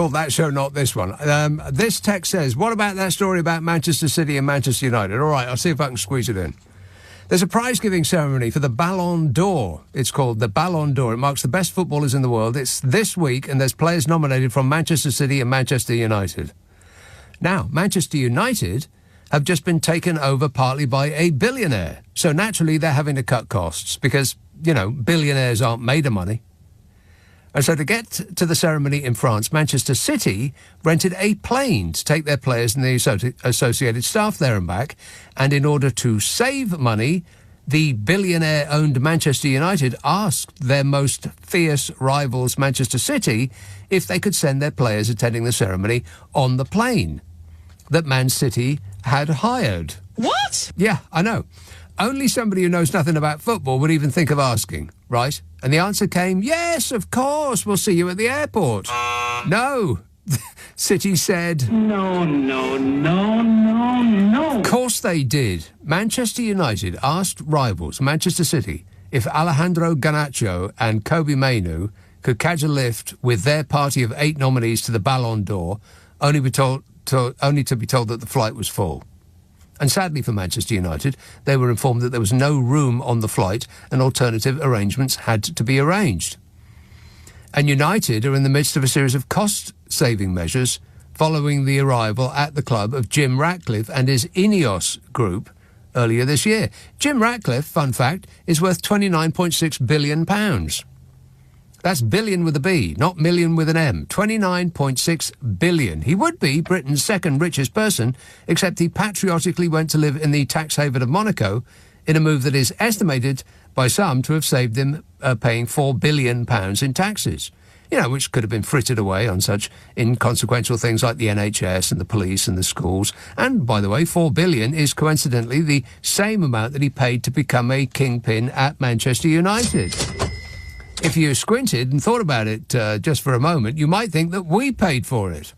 Well, that show, not this one. This text says, what about that story about Manchester City and Manchester United? All right, I'll see if I can squeeze it in. There's a prize-giving ceremony for the Ballon d'Or. It's called the Ballon d'Or. It marks the best footballers in the world. It's this week, and there's players nominated from Manchester City and Manchester United. Now, Manchester United have just been taken over partly by a billionaire. So naturally, they're having to cut costs because, you know, billionaires aren't made of money. And so to get to the ceremony in France, Manchester City rented a plane to take their players and the associated staff there and back. And in order to save money, the billionaire-owned Manchester United asked their most fierce rivals, Manchester City, if they could send their players attending the ceremony on the plane that Man City had hired. What? Yeah, I know. Only somebody who knows nothing about football would even think of asking, right? And the answer came, yes, of course, we'll see you at the airport. No. City said... No. Of course they did. Manchester United asked rivals, Manchester City, if Alejandro Garnacho and Kobe Mainoo could catch a lift with their party of 8 nominees to the Ballon d'Or, only to be told that the flight was full. And sadly for Manchester United, they were informed that there was no room on the flight and alternative arrangements had to be arranged. And United are in the midst of a series of cost-saving measures following the arrival at the club of Jim Ratcliffe and his Ineos group earlier this year. Jim Ratcliffe, fun fact, is worth £29.6 billion. That's billion with a B, not million with an M. 29.6 billion. He would be Britain's second richest person, except he patriotically went to live in the tax haven of Monaco in a move that is estimated by some to have saved him paying £4 billion in taxes. You know, which could have been frittered away on such inconsequential things like the NHS and the police and the schools. And, by the way, £4 billion is coincidentally the same amount that he paid to become a kingpin at Manchester United. If you squinted and thought about it just for a moment, you might think that we paid for it.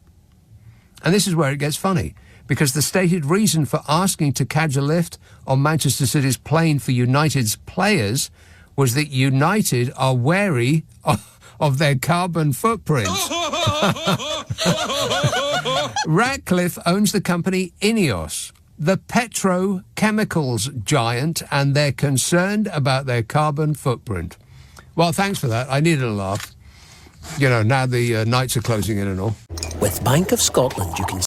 And this is where it gets funny, because the stated reason for asking to catch a lift on Manchester City's plane for United's players was that United are wary of their carbon footprint. Ratcliffe owns the company Ineos, the petrochemicals giant, and they're concerned about their carbon footprint. Well, thanks for that. I needed a laugh. You know, now the nights are closing in and all. With Bank of Scotland, you can